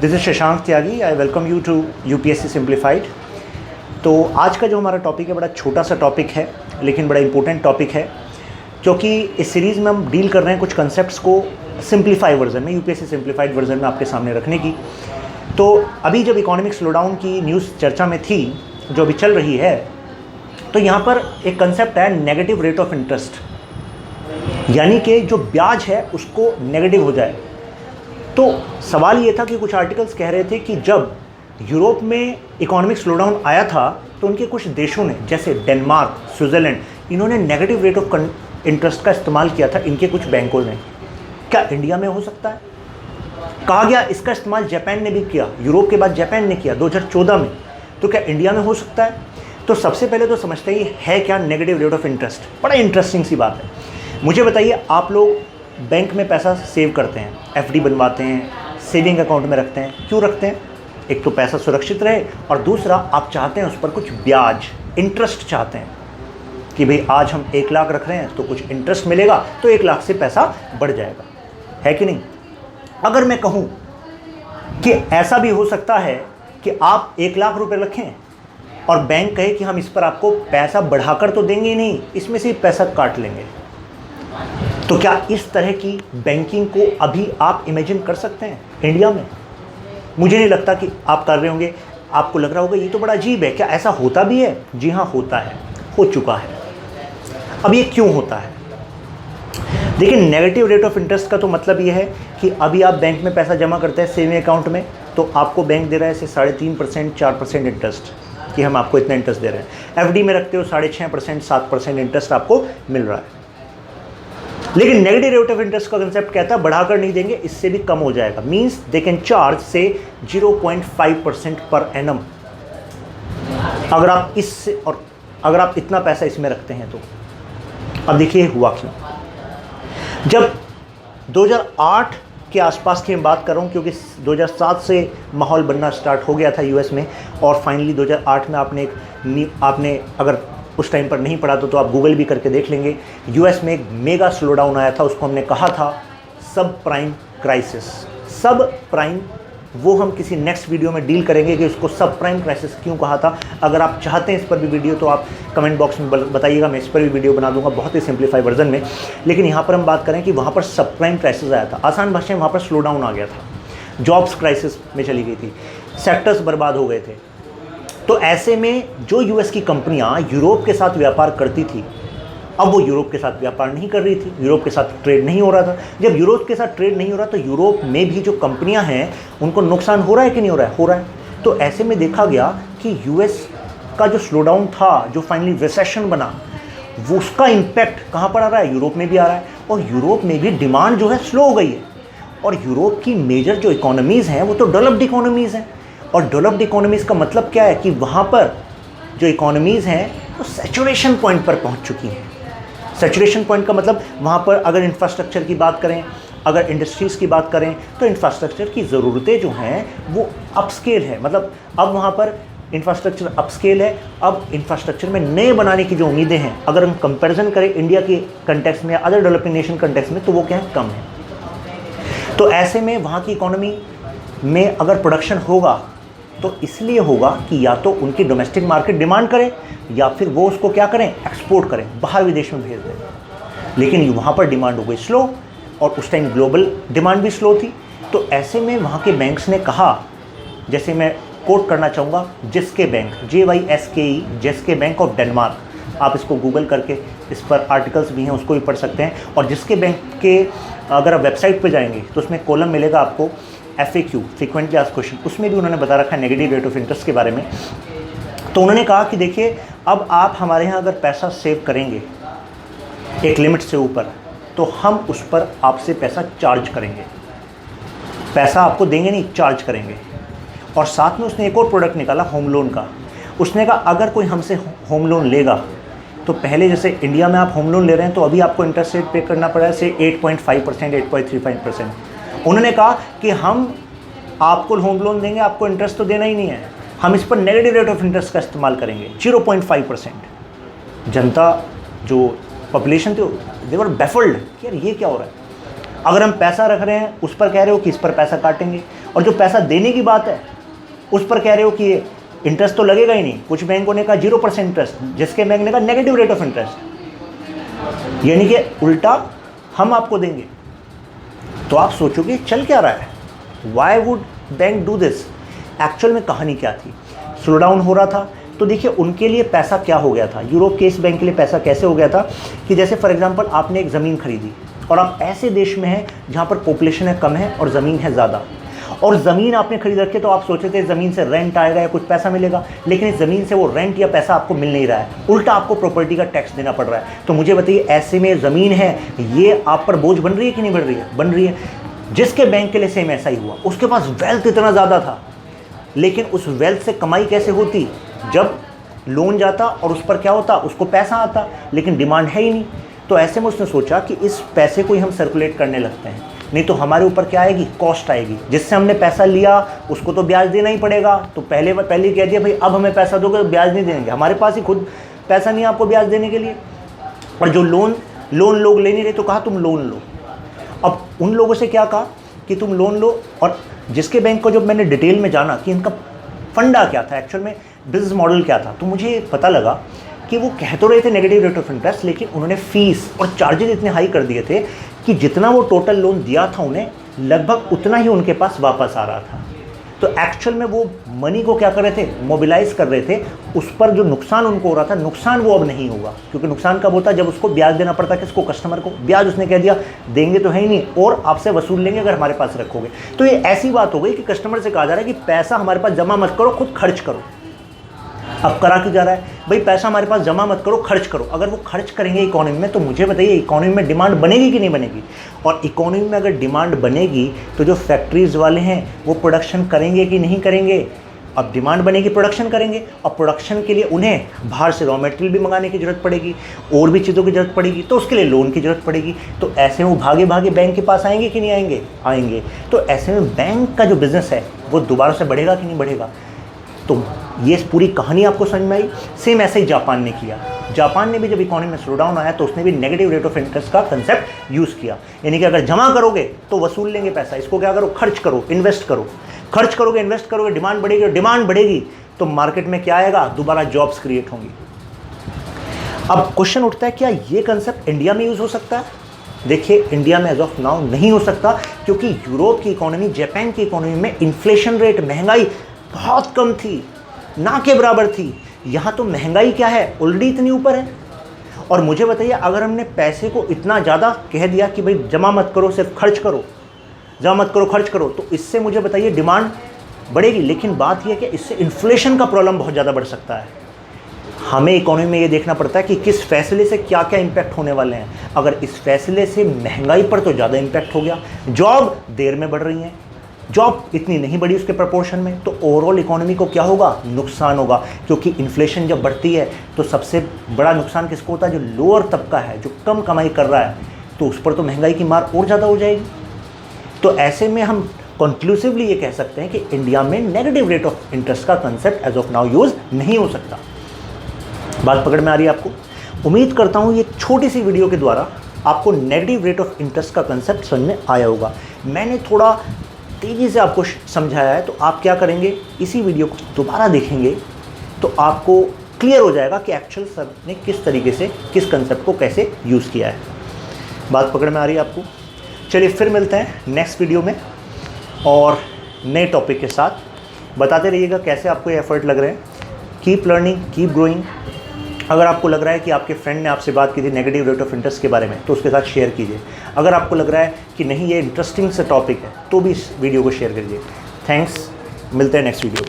This is Shashank Tyagi. I welcome you to UPSC simplified. तो आज का जो हमारा टॉपिक है बड़ा छोटा सा टॉपिक है लेकिन बड़ा इंपॉर्टेंट टॉपिक है, क्योंकि इस सीरीज़ में हम डील कर रहे हैं कुछ कंसेप्ट्स को सिंप्लीफाई वर्जन में, यूपीएससी सिंप्लीफाइड वर्जन में आपके सामने रखने की। तो अभी जब इकोनॉमिक स्लोडाउन की न्यूज़ चर्चा में थी, जो अभी चल रही है, तो यहाँ पर एक कंसेप्ट है नेगेटिव रेट ऑफ इंटरेस्ट, यानी कि जो ब्याज है उसको नेगेटिव हो जाए। तो सवाल ये था कि कुछ आर्टिकल्स कह रहे थे कि जब यूरोप में इकोनॉमिक स्लोडाउन आया था तो उनके कुछ देशों ने, जैसे डेनमार्क, स्विट्ज़रलैंड, इन्होंने नेगेटिव रेट ऑफ इंटरेस्ट का इस्तेमाल किया था इनके कुछ बैंकों ने। क्या इंडिया में हो सकता है? कहा गया इसका इस्तेमाल जापान ने भी किया, यूरोप के बाद जापान ने किया 2014 में। तो क्या इंडिया में हो सकता है? तो सबसे पहले तो समझते ही है क्या नेगेटिव रेट ऑफ इंटरेस्ट। बड़ा इंटरेस्टिंग सी बात है। मुझे बताइए, आप लोग बैंक में पैसा सेव करते हैं, एफडी बनवाते हैं, सेविंग अकाउंट में रखते हैं, क्यों रखते हैं? एक तो पैसा सुरक्षित रहे और दूसरा आप चाहते हैं उस पर कुछ ब्याज, इंटरेस्ट चाहते हैं कि भाई आज हम 1 लाख रख रहे हैं तो कुछ इंटरेस्ट मिलेगा तो 1 लाख से पैसा बढ़ जाएगा, है कि नहीं? अगर मैं कहूँ कि ऐसा भी हो सकता है कि आप 1 लाख रुपए रखें और बैंक कहे कि हम इस पर आपको पैसा बढ़ाकर तो देंगे ही नहीं, इसमें से पैसा काट लेंगे, तो क्या इस तरह की बैंकिंग को अभी आप इमेजिन कर सकते हैं इंडिया में? मुझे नहीं लगता कि आप कर रहे होंगे। आपको लग रहा होगा ये तो बड़ा अजीब है, क्या ऐसा होता भी है? जी हाँ, होता है, हो चुका है। अब ये क्यों होता है? देखिए, नेगेटिव रेट ऑफ इंटरेस्ट का तो मतलब ये है कि अभी आप बैंक में पैसा जमा करते हैं सेविंग अकाउंट में, तो आपको बैंक दे रहा है 3.5%, 4% इंटरेस्ट, कि हम आपको इतना इंटरेस्ट दे रहे हैं। एफडी में रखते हो 6.5%, 7% इंटरेस्ट आपको मिल रहा है। लेकिन नेगेटिव रेट ऑफ इंटरेस्ट का कंसेप्ट कहता है बढ़ाकर नहीं देंगे, इससे भी कम हो जाएगा। मींस दे कैन चार्ज से 0.5% पर एनम, अगर आप इससे और अगर आप इतना पैसा इसमें रखते हैं तो। अब देखिए हुआ क्यों। जब 2008 के आसपास की मैं बात कर रहा हूँ, क्योंकि 2007 से माहौल बनना स्टार्ट हो गया था यूएस में, और फाइनली 2008 में आपने अगर उस टाइम पर नहीं पढ़ा तो आप गूगल भी करके देख लेंगे। यूएस में एक मेगा स्लोडाउन आया था, उसको हमने कहा था सब प्राइम क्राइसिस। सब प्राइम, वो हम किसी नेक्स्ट वीडियो में डील करेंगे कि उसको सब प्राइम क्राइसिस क्यों कहा था। अगर आप चाहते हैं इस पर भी वीडियो तो आप कमेंट बॉक्स में बताइएगा, मैं इस पर भी वीडियो बना दूंगा बहुत ही सिंप्लीफाई वर्जन में। लेकिन यहाँ पर हम बात करें कि वहाँ पर सब प्राइम क्राइसिस आया था। आसान भाषा में वहाँ पर स्लोडाउन आ गया था, जॉब्स क्राइसिस में चली गई थी, सेक्टर्स बर्बाद हो गए थे। तो ऐसे में जो यूएस की कंपनियां यूरोप के साथ व्यापार करती थी, अब वो यूरोप के साथ व्यापार नहीं कर रही थी, यूरोप के साथ ट्रेड नहीं हो रहा था। जब यूरोप के साथ ट्रेड नहीं हो रहा तो यूरोप में भी जो कंपनियां हैं उनको नुकसान हो रहा है कि नहीं हो रहा है? हो रहा है। तो ऐसे में देखा गया कि यूएस का जो स्लोडाउन था, जो फाइनली रिसेशन बना, वो उसका इम्पैक्ट कहाँ पर आ रहा है? यूरोप में भी आ रहा है। और यूरोप में भी डिमांड जो है स्लो हो गई है। और यूरोप की मेजर जो इकोनॉमीज़ हैं वो तो डेवलप्ड इकोनॉमीज़ हैं। और डेवलप्ड इकोनॉमीज़ का मतलब क्या है कि वहाँ पर जो इकोनॉमीज़ हैं वो सैचुरेशन पॉइंट पर पहुँच चुकी हैं। सैचुरेशन पॉइंट का मतलब वहाँ पर अगर इंफ्रास्ट्रक्चर की बात करें, अगर इंडस्ट्रीज़ की बात करें, तो इंफ्रास्ट्रक्चर की ज़रूरतें जो हैं वो अपस्केल है। मतलब अब वहाँ पर इंफ्रास्ट्रक्चर अपस्केल है। अब इंफ्रास्ट्रक्चर में नए बनाने की जो उम्मीदें हैं, अगर हम कंपेरिजन करें इंडिया के कंटेक्स्ट में या अदर डेवलपिंग नेशन कंटेक्स्ट में, तो वो क्या है? कम है। तो ऐसे में वहाँ की इकोनॉमी में अगर प्रोडक्शन होगा तो इसलिए होगा कि या तो उनकी डोमेस्टिक मार्केट डिमांड करे या फिर वो उसको क्या करें? एक्सपोर्ट करें, बाहर विदेश में भेज दें। लेकिन वहाँ पर डिमांड हो गई स्लो, और उस टाइम ग्लोबल डिमांड भी स्लो थी। तो ऐसे में वहाँ के बैंक्स ने कहा, जैसे मैं कोट करना चाहूँगा, जिसके बैंक, JYSKE, जिसके बैंक ऑफ डेनमार्क, आप इसको गूगल करके इस पर आर्टिकल्स भी हैं उसको भी पढ़ सकते हैं। और जिसके बैंक के अगर आप वेबसाइट पर जाएंगे तो उसमें कॉलम मिलेगा आपको FAQ, फ्रीक्वेंटली आस्क्ड क्वेश्चन, उसमें भी उन्होंने बता रखा है नेगेटिव रेट ऑफ इंटरेस्ट के बारे में। तो उन्होंने कहा कि देखिए, अब आप हमारे यहाँ अगर पैसा सेव करेंगे एक लिमिट से ऊपर, तो हम उस पर आपसे पैसा चार्ज करेंगे। पैसा आपको देंगे नहीं, चार्ज करेंगे। और साथ में उसने एक और प्रोडक्ट निकाला होम लोन का। उसने कहा अगर कोई हमसे होम लोन लेगा तो पहले जैसे इंडिया में आप होम लोन ले रहे हैं तो अभी आपको इंटरेस्ट रेट पे करना पड़ा है से 8.5%, 8.35%। उन्होंने कहा कि हम आपको होम लोन देंगे, आपको इंटरेस्ट तो देना ही नहीं है, हम इस पर नेगेटिव रेट ऑफ इंटरेस्ट का इस्तेमाल करेंगे 0.5%। जनता जो पॉपुलेशन थी दे वर बैफल्ड कि यार ये क्या हो रहा है। अगर हम पैसा रख रहे हैं उस पर कह रहे हो कि इस पर पैसा काटेंगे, और जो पैसा देने की बात है उस पर कह रहे हो कि ये इंटरेस्ट तो लगेगा ही नहीं। कुछ बैंकों ने कहा 0% इंटरेस्ट, जिसके बैंक ने कहा नेगेटिव रेट ऑफ इंटरेस्ट, यानी कि उल्टा हम आपको देंगे। तो आप सोचोगे चल क्या रहा है, why would bank do this. Actual में कहानी क्या थी, स्लो डाउन हो रहा था। तो देखिए उनके लिए पैसा क्या हो गया था, यूरोप के इस बैंक के लिए पैसा कैसे हो गया था कि जैसे फॉर एग्जांपल आपने एक ज़मीन खरीदी और आप ऐसे देश में हैं जहाँ पर पॉपुलेशन है कम है और ज़मीन है ज़्यादा, और ज़मीन आपने खरीद रखी, तो आप सोचे थे ज़मीन से रेंट आएगा या कुछ पैसा मिलेगा, लेकिन इस ज़मीन से वो रेंट या पैसा आपको मिल नहीं रहा है, उल्टा आपको प्रॉपर्टी का टैक्स देना पड़ रहा है। तो मुझे बताइए ऐसे में ज़मीन है ये आप पर बोझ बन रही है कि नहीं बन रही है? बन रही है। जिसके बैंक के लिए सेम ऐसा ही हुआ, उसके पास वेल्थ इतना ज़्यादा था, लेकिन उस वेल्थ से कमाई कैसे होती, जब लोन जाता और उस पर क्या होता, उसको पैसा आता, लेकिन डिमांड है ही नहीं। तो ऐसे में उसने सोचा कि इस पैसे को ही हम सर्कुलेट करने लगते हैं, नहीं तो हमारे ऊपर क्या आएगी, कॉस्ट आएगी। जिससे हमने पैसा लिया उसको तो ब्याज देना ही पड़ेगा। तो पहले कह दिया भाई अब हमें पैसा दोगे तो ब्याज नहीं देंगे, हमारे पास ही खुद पैसा नहीं है आपको ब्याज देने के लिए। और जो लोन लोग ले नहीं रहे तो कहा तुम लोन लो। अब उन लोगों से क्या कहा कि तुम लोन लो, और जिसके बैंक को जब मैंने डिटेल में जाना कि इनका फंडा क्या था, एक्चुअल में बिजनेस मॉडल क्या था, तो मुझे पता लगा कि वो कह तो रहे थे नेगेटिव रेट ऑफ इंटरेस्ट, लेकिन उन्होंने फीस और चार्जेस इतने हाई कर दिए थे कि जितना वो टोटल लोन दिया था उन्हें लगभग उतना ही उनके पास वापस आ रहा था। तो एक्चुअल में वो मनी को क्या कर रहे थे, मोबिलाइज कर रहे थे। उस पर जो नुकसान उनको हो रहा था, नुकसान वो अब नहीं होगा, क्योंकि नुकसान कब होता है, जब उसको ब्याज देना पड़ता है। किसको, कस्टमर को। ब्याज उसने कह दिया देंगे तो है ही नहीं, और आपसे वसूल लेंगे अगर हमारे पास रखोगे। तो ये ऐसी बात हो गई कि कस्टमर से कहा जा रहा है कि पैसा हमारे पास जमा मत करो, खुद खर्च करो। अब करा क्यों जा रहा है भाई, पैसा हमारे पास जमा मत करो, खर्च करो। अगर वो खर्च करेंगे इकोनॉमी में, तो मुझे बताइए इकोनॉमी में डिमांड बनेगी कि नहीं बनेगी? और इकोनॉमी में अगर डिमांड बनेगी तो जो फैक्ट्रीज वाले हैं वो प्रोडक्शन करेंगे कि नहीं करेंगे? अब डिमांड बनेगी, प्रोडक्शन करेंगे, और प्रोडक्शन के लिए उन्हें बाहर से रॉ मटेरियल भी मंगाने की ज़रूरत पड़ेगी, और भी चीज़ों की ज़रूरत पड़ेगी, तो उसके लिए लोन की ज़रूरत पड़ेगी। तो ऐसे में वो भागे भागे बैंक के पास आएंगे कि नहीं आएंगे? आएंगे। तो ऐसे में बैंक का जो बिज़नेस है वो दोबारा से बढ़ेगा कि नहीं बढ़ेगा? तो ये पूरी कहानी आपको समझ में आई। सेम ऐसे ही जापान ने किया। जापान ने भी जब इकोनॉमी में स्लो डाउन आया तो उसने भी नेगेटिव रेट ऑफ इंटरेस्ट का कंसेप्ट यूज़ किया, यानी कि अगर जमा करोगे तो वसूल लेंगे पैसा, इसको क्या करो, खर्च करो, इन्वेस्ट करो। खर्च करोगे, इन्वेस्ट करोगे, डिमांड बढ़ेगी, और डिमांड बढ़ेगी तो मार्केट में क्या आएगा, दोबारा जॉब्स क्रिएट होंगी। अब क्वेश्चन उठता है क्या ये कंसेप्ट इंडिया में यूज़ हो सकता है? देखिए इंडिया में एज ऑफ नाउ नहीं हो सकता, क्योंकि यूरोप की इकोनॉमी, जापान की इकोनॉमी में इन्फ्लेशन रेट, महंगाई बहुत कम थी, ना के बराबर थी। यहाँ तो महंगाई क्या है, ऑलरेडी इतनी ऊपर है। और मुझे बताइए अगर हमने पैसे को इतना ज़्यादा कह दिया कि भाई जमा मत करो, सिर्फ खर्च करो, जमा मत करो, खर्च करो, तो इससे मुझे बताइए डिमांड बढ़ेगी। लेकिन बात यह है कि इससे इन्फ्लेशन का प्रॉब्लम बहुत ज़्यादा बढ़ सकता है। हमें इकोनॉमी में ये देखना पड़ता है कि किस फैसले से क्या क्या इम्पैक्ट होने वाले हैं। अगर इस फैसले से महंगाई पर तो ज़्यादा इम्पैक्ट हो गया, जॉब देर में बढ़ रही हैं, जॉब इतनी नहीं बढ़ी उसके प्रपोर्शन में, तो ओवरऑल इकोनॉमी को क्या होगा, नुकसान होगा। क्योंकि इन्फ्लेशन जब बढ़ती है तो सबसे बड़ा नुकसान किसको होता है, जो लोअर तबका है, जो कम कमाई कर रहा है, तो उस पर तो महंगाई की मार और ज़्यादा हो जाएगी। तो ऐसे में हम कंक्लूसिवली ये कह सकते हैं कि इंडिया में नेगेटिव रेट ऑफ इंटरेस्ट का concept as of now use नहीं हो सकता। बात पकड़ में आ रही है आपको? उम्मीद करता हूँ ये छोटी सी वीडियो के द्वारा आपको नेगेटिव रेट ऑफ इंटरेस्ट का कंसेप्ट समझ में आया होगा। मैंने थोड़ा तेज़ी से आपको समझाया है, तो आप क्या करेंगे, इसी वीडियो को दोबारा देखेंगे तो आपको क्लियर हो जाएगा कि एक्चुअल सर ने किस तरीके से किस कंसेप्ट को कैसे यूज़ किया है। बात पकड़ में आ रही है आपको? चलिए फिर मिलते हैं नेक्स्ट वीडियो में और नए टॉपिक के साथ। बताते रहिएगा कैसे आपको ये एफर्ट लग रहे हैं। Keep learning, keep growing. अगर आपको लग रहा है कि आपके फ्रेंड ने आपसे बात की थी नेगेटिव रेट ऑफ इंटरेस्ट के बारे में, तो उसके साथ शेयर कीजिए। अगर आपको लग रहा है कि नहीं ये इंटरेस्टिंग सा टॉपिक है, तो भी इस वीडियो को शेयर करिए। थैंक्स, मिलते हैं नेक्स्ट वीडियो।